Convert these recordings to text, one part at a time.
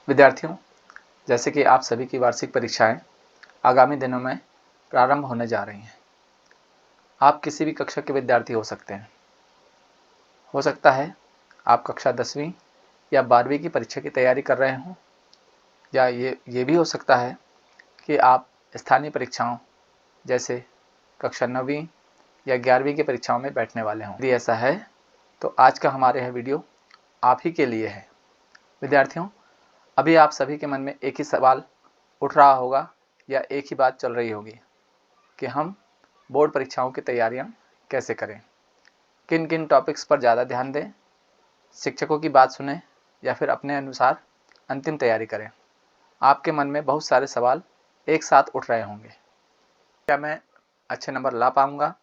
विद्यार्थियों, जैसे कि आप सभी की वार्षिक परीक्षाएं आगामी दिनों में प्रारंभ होने जा रही हैं। आप किसी भी कक्षा के विद्यार्थी हो सकते हैं। हो सकता है आप कक्षा 10वीं या 12वीं की परीक्षा की तैयारी कर रहे हों, या ये भी हो सकता है कि आप स्थानीय परीक्षाओं जैसे कक्षा 9वीं या 11वीं की परीक्षाओं में बैठने वाले हों। यदि ऐसा है तो आज का हमारा यह वीडियो आप ही के लिए है। विद्यार्थियों, अभी आप सभी के मन में एक ही सवाल उठ रहा होगा या एक ही बात चल रही होगी कि हम बोर्ड परीक्षाओं की तैयारियां कैसे करें, किन किन टॉपिक्स पर ज़्यादा ध्यान दें, शिक्षकों की बात सुनें या फिर अपने अनुसार अंतिम तैयारी करें। आपके मन में बहुत सारे सवाल एक साथ उठ रहे होंगे। क्या मैं अच्छे नंबर ला पाऊंगा?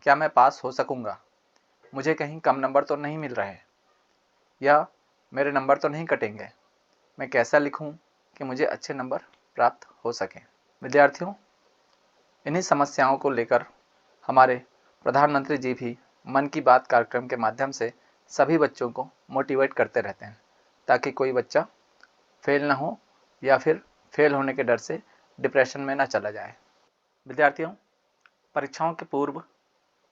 क्या मैं पास हो सकूंगा? मुझे कहीं कम नंबर तो नहीं मिल रहे, या मेरे नंबर तो नहीं कटेंगे? मैं कैसा लिखूं कि मुझे अच्छे नंबर प्राप्त हो सकें? विद्यार्थियों, इन्हीं समस्याओं को लेकर हमारे प्रधानमंत्री जी भी मन की बात कार्यक्रम के माध्यम से सभी बच्चों को मोटिवेट करते रहते हैं, ताकि कोई बच्चा फेल ना हो या फिर फेल होने के डर से डिप्रेशन में ना चला जाए। विद्यार्थियों, परीक्षाओं के पूर्व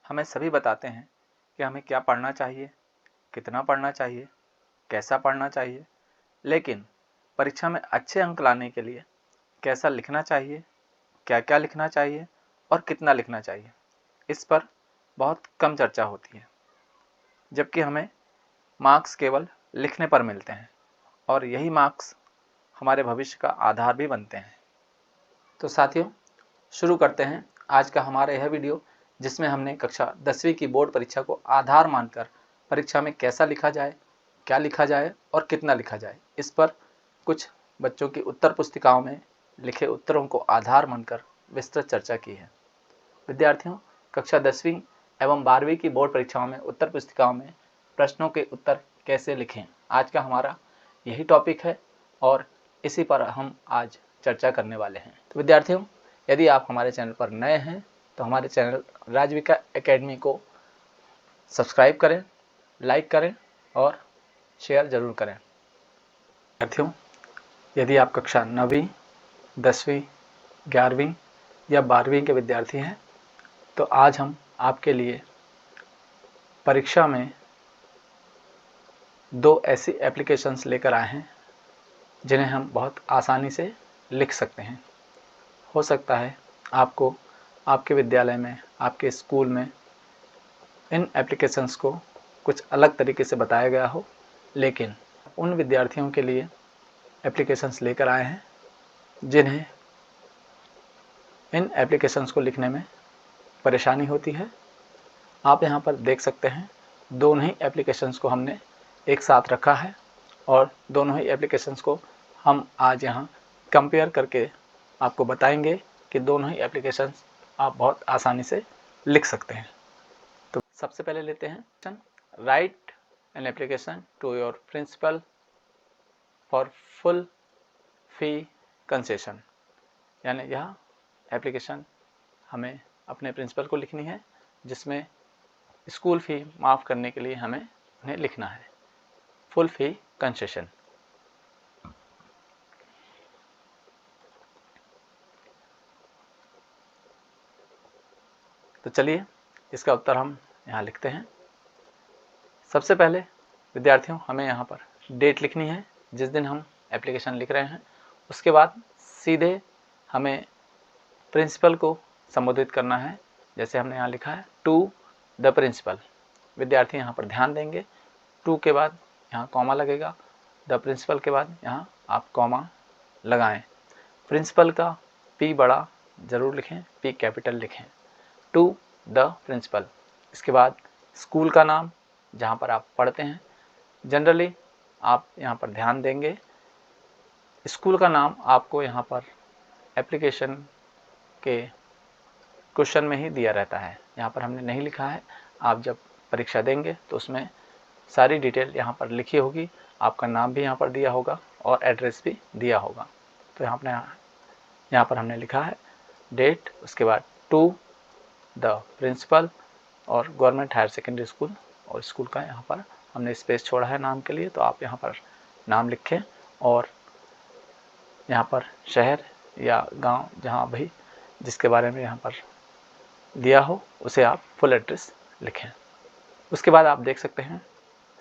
हमें सभी बताते हैं कि हमें क्या पढ़ना चाहिए, कितना पढ़ना चाहिए, कैसा पढ़ना चाहिए, लेकिन परीक्षा में अच्छे अंक लाने के लिए कैसा लिखना चाहिए, क्या क्या लिखना चाहिए और कितना लिखना चाहिए, इस पर बहुत कम चर्चा होती है। जबकि हमें मार्क्स केवल लिखने पर मिलते हैं और यही मार्क्स हमारे भविष्य का आधार भी बनते हैं। तो साथियों, शुरू करते हैं आज का हमारा यह वीडियो, जिसमें हमने कक्षा 10वीं की बोर्ड परीक्षा को आधार मानकर परीक्षा में कैसा लिखा जाए, क्या लिखा जाए और कितना लिखा जाए, इस पर कुछ बच्चों की उत्तर पुस्तिकाओं में लिखे उत्तरों को आधार मानकर विस्तृत चर्चा की है। विद्यार्थियों, कक्षा 10वीं एवं 12वीं की बोर्ड परीक्षाओं में उत्तर पुस्तिकाओं में प्रश्नों के उत्तर कैसे लिखें, आज का हमारा यही टॉपिक है और इसी पर हम आज चर्चा करने वाले हैं। तो विद्यार्थियों, यदि आप हमारे चैनल पर नए हैं तो हमारे चैनल राजविका एकेडमी को सब्सक्राइब करें, लाइक करें और शेयर ज़रूर करें। विद्यार्थियों, यदि आप कक्षा 9वीं, 10वीं, 11वीं या 12वीं के विद्यार्थी हैं तो आज हम आपके लिए परीक्षा में 2 ऐसी एप्लीकेशंस लेकर आए हैं जिन्हें हम बहुत आसानी से लिख सकते हैं। हो सकता है आपको आपके विद्यालय में, आपके स्कूल में इन एप्लीकेशंस को कुछ अलग तरीके से बताया गया हो, लेकिन उन विद्यार्थियों के लिए एप्लीकेशंस लेकर आए हैं जिन्हें इन एप्लीकेशंस को लिखने में परेशानी होती है। आप यहाँ पर देख सकते हैं, दोनों ही एप्लीकेशंस को हमने एक साथ रखा है और दोनों ही एप्लीकेशंस को हम आज यहाँ कंपेयर करके आपको बताएंगे कि दोनों ही एप्लीकेशंस आप बहुत आसानी से लिख सकते हैं। तो सबसे पहले लेते हैं, write an application to your principal for full fee concession, यानी यह एप्लीकेशन हमें अपने प्रिंसिपल को लिखनी है जिसमें स्कूल फ़ी माफ़ करने के लिए हमें उन्हें लिखना है, फुल फी कंसेशन। तो चलिए इसका उत्तर हम यहाँ लिखते हैं। सबसे पहले विद्यार्थियों, हमें यहाँ पर डेट लिखनी है जिस दिन हम एप्लीकेशन लिख रहे हैं। उसके बाद सीधे हमें प्रिंसिपल को संबोधित करना है, जैसे हमने यहाँ लिखा है टू द प्रिंसिपल। विद्यार्थी यहाँ पर ध्यान देंगे, टू के बाद यहाँ कॉमा लगेगा, द प्रिंसिपल के बाद यहाँ आप कॉमा लगाएं। प्रिंसिपल का पी बड़ा ज़रूर लिखें, पी कैपिटल लिखें, टू द प्रिंसिपल। इसके बाद स्कूल का नाम जहाँ पर आप पढ़ते हैं, जनरली आप यहाँ पर ध्यान देंगे, स्कूल का नाम आपको यहाँ पर एप्लीकेशन के क्वेश्चन में ही दिया रहता है, यहाँ पर हमने नहीं लिखा है। आप जब परीक्षा देंगे तो उसमें सारी डिटेल यहाँ पर लिखी होगी, आपका नाम भी यहाँ पर दिया होगा और एड्रेस भी दिया होगा। तो यहाँ पर हमने लिखा है डेट, उसके बाद टू द प्रिंसिपल और गवर्नमेंट हायर सेकेंडरी स्कूल, और स्कूल का यहाँ पर हमने स्पेस छोड़ा है नाम के लिए, तो आप यहाँ पर नाम लिखें और यहाँ पर शहर या गांव जहाँ भी जिसके बारे में यहाँ पर दिया हो उसे आप फुल एड्रेस लिखें। उसके बाद आप देख सकते हैं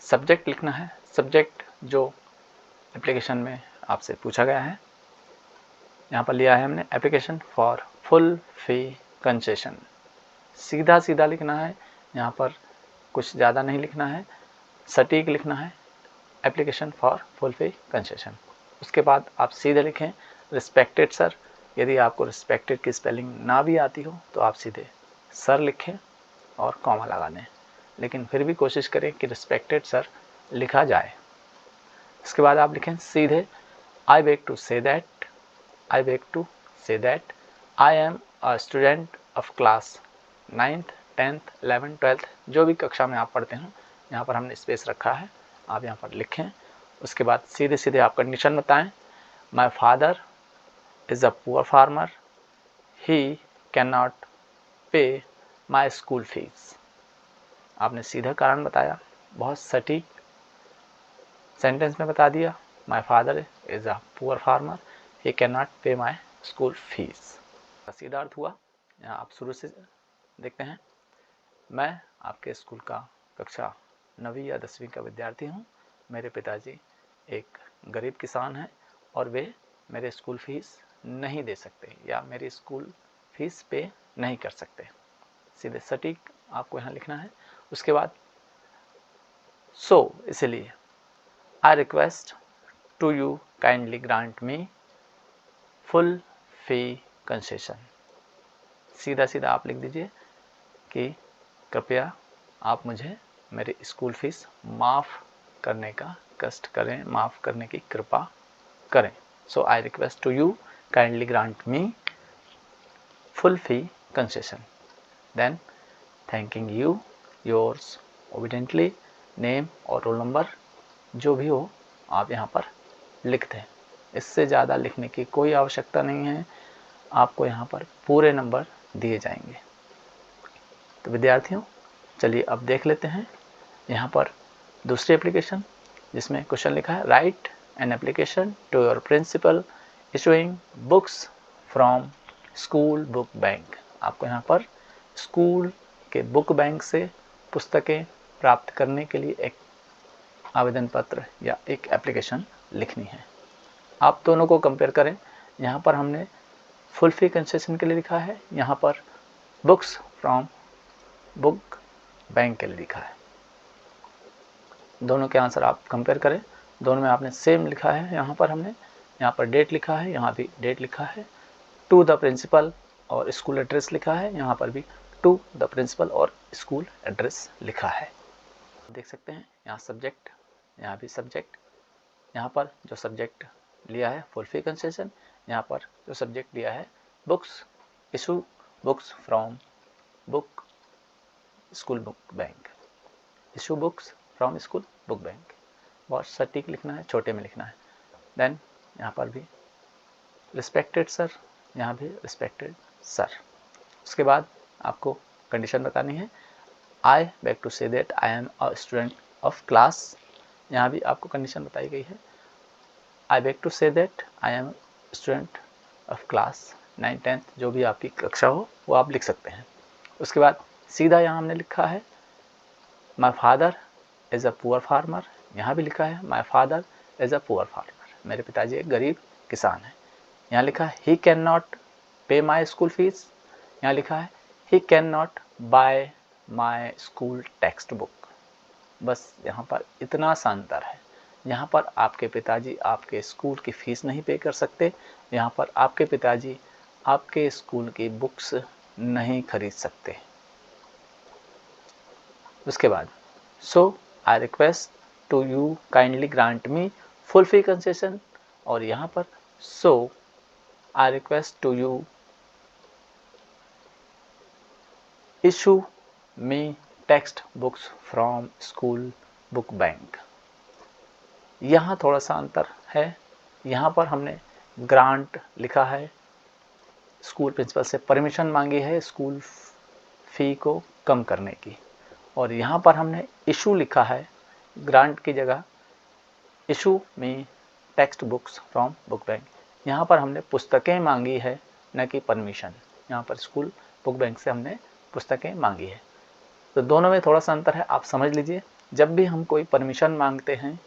सब्जेक्ट लिखना है। सब्जेक्ट जो एप्लीकेशन में आपसे पूछा गया है, यहाँ पर लिया है हमने application for full fee concession. सीधा सीधा लिखना है, यहाँ पर कुछ ज़्यादा नहीं लिखना है, सटीक लिखना है, application for full fee concession. उसके बाद आप सीधे लिखें रिस्पेक्टेड सर। यदि आपको रिस्पेक्टेड की स्पेलिंग ना भी आती हो तो आप सीधे सर लिखें और कॉमा लगा दें, लेकिन फिर भी कोशिश करें कि रिस्पेक्टेड सर लिखा जाए। उसके बाद आप लिखें सीधे I beg to say that I am a student of class 9th 10th 11th 12th जो भी कक्षा में आप पढ़ते हैं, यहाँ पर हमने स्पेस रखा है, आप यहाँ पर लिखें। उसके बाद सीधे सीधे आप कंडीशन बताएं। My father is a poor farmer, he can not पे माई स्कूल फीस। आपने सीधा कारण बताया, बहुत सटीक सेंटेंस में बता दिया। My father is a poor farmer, he can not पे माई स्कूल फीस। सीधा अर्थ हुआ। यहाँ आप शुरू से देखते हैं। मैं आपके स्कूल का कक्षा 9वीं या 10वीं का विद्यार्थी हूँ। मेरे पिताजी एक गरीब किसान हैं और वे मेरे स्कूल फीस नहीं दे सकते या मेरी स्कूल फीस पे नहीं कर सकते। सीधे सटीक आपको यहाँ लिखना है। उसके बाद इसलिए I request to you kindly grant me full fee concession. सीधा सीधा आप लिख दीजिए कि कृपया आप मुझे मेरी स्कूल फीस माफ़ करने का कष्ट करें, माफ़ करने की कृपा करें। So I request to you kindly grant me full fee concession. Then thanking you, yours obediently, name और रोल नंबर जो भी हो आप यहाँ पर लिख दें। इससे ज़्यादा लिखने की कोई आवश्यकता नहीं है, आपको यहाँ पर पूरे नंबर दिए जाएंगे। तो विद्यार्थियों चलिए अब देख लेते हैं यहाँ पर दूसरी एप्लीकेशन जिसमें क्वेश्चन लिखा है write an application to your principal issuing books from school book bank. आपको यहाँ पर स्कूल के बुक बैंक से पुस्तकें प्राप्त करने के लिए एक आवेदन पत्र या एक एप्लीकेशन लिखनी है। आप दोनों को कंपेयर करें। यहाँ पर हमने फुल फी कंसेशन के लिए लिखा है, यहाँ पर बुक्स फ्रॉम बुक बैंक के लिए लिखा है। दोनों के आंसर आप कंपेयर करें, दोनों में आपने सेम लिखा है। यहाँ पर हमने यहाँ पर डेट लिखा है, यहाँ भी डेट लिखा है। टू द प्रिंसिपल और स्कूल एड्रेस लिखा है, यहाँ पर भी टू द प्रिंसिपल और स्कूल एड्रेस लिखा है। देख सकते हैं यहाँ सब्जेक्ट, यहाँ भी सब्जेक्ट। यहाँ पर जो सब्जेक्ट लिया है फुल फी कंसेशन, यहाँ पर जो सब्जेक्ट लिया है books, issue books from book school book bank, issue books from school book bank. बहुत सटीक लिखना है, छोटे में लिखना है। देन यहाँ पर भी रिस्पेक्टेड सर, यहाँ भी रिस्पेक्टेड सर। उसके बाद आपको कंडीशन बतानी है। I beg to say that I am a student of class, यहाँ भी आपको कंडीशन बताई गई है। I beg to say that I am student of class 9th 10th जो भी आपकी कक्षा हो वो आप लिख सकते हैं। उसके बाद सीधा यहाँ हमने लिखा है my father is a poor farmer, यहाँ भी लिखा है my father is a poor farmer, मेरे पिताजी एक गरीब किसान हैं। यहाँ लिखा है ही कैन नॉट पे माई स्कूल फीस, यहाँ लिखा है he can not bye my school text book. बस यहाँ पर इतना सा अंतर है, यहाँ पर आपके पिताजी आपके स्कूल की फ़ीस नहीं पे कर सकते, यहाँ पर आपके पिताजी आपके स्कूल की बुक्स नहीं खरीद सकते। उसके बाद I request to you kindly grant me full fee concession, और यहाँ पर I request to you issue me text books from school book bank. यहाँ थोड़ा सा अंतर है, यहाँ पर हमने ग्रांट लिखा है, स्कूल प्रिंसिपल से परमिशन मांगी है स्कूल फ़ी को कम करने की, और यहाँ पर हमने इशू लिखा है, ग्रांट की जगह issue me text books from book bank. यहाँ पर हमने पुस्तकें मांगी है, न कि परमिशन। यहाँ पर स्कूल बुक बैंक से हमने पुस्तकें मांगी है। तो दोनों में थोड़ा सा अंतर है, आप समझ लीजिए। जब भी हम कोई परमिशन मांगते हैं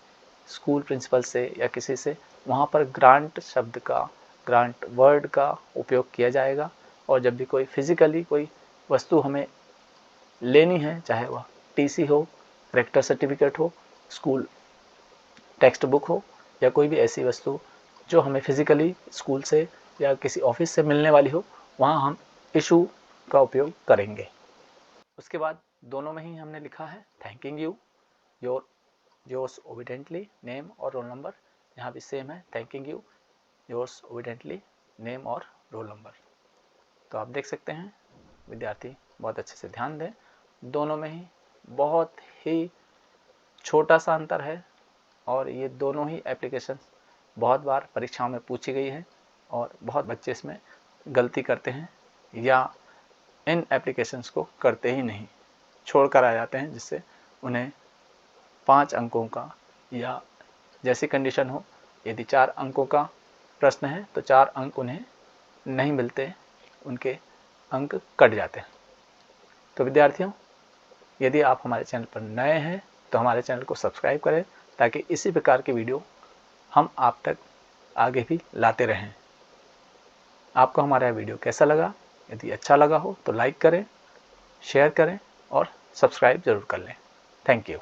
स्कूल प्रिंसिपल से या किसी से, वहाँ पर ग्रांट शब्द का, ग्रांट वर्ड का उपयोग किया जाएगा। और जब भी कोई फिजिकली कोई वस्तु हमें लेनी है, चाहे वह टीसी हो, करेक्टर सर्टिफिकेट हो, स्कूल टेक्स्ट बुक हो, या कोई भी ऐसी वस्तु जो हमें फिजिकली स्कूल से या किसी ऑफिस से मिलने वाली हो, वहाँ हम इशू का उपयोग करेंगे। उसके बाद दोनों में ही हमने लिखा है thanking you, yours obediently, name और रोल नंबर। यहाँ भी सेम है, thanking you, yours obediently, name और रोल नंबर। तो आप देख सकते हैं विद्यार्थी बहुत अच्छे से ध्यान दें, दोनों में ही बहुत ही छोटा सा अंतर है। और ये दोनों ही एप्लीकेशन बहुत बार परीक्षाओं में पूछी गई है और बहुत बच्चे इसमें गलती करते हैं या इन एप्लीकेशंस को करते ही नहीं, छोड़कर आ जाते हैं, जिससे उन्हें 5 अंकों का, या जैसी कंडीशन हो, यदि 4 अंकों का प्रश्न है तो 4 अंक उन्हें नहीं मिलते, उनके अंक कट जाते हैं। तो विद्यार्थियों, यदि आप हमारे चैनल पर नए हैं तो हमारे चैनल को सब्सक्राइब करें, ताकि इसी प्रकार की वीडियो हम आप तक आगे भी लाते रहें। आपको हमारा वीडियो कैसा लगा? यदि अच्छा लगा हो तो लाइक करें, शेयर करें और सब्सक्राइब ज़रूर कर लें। Thank you.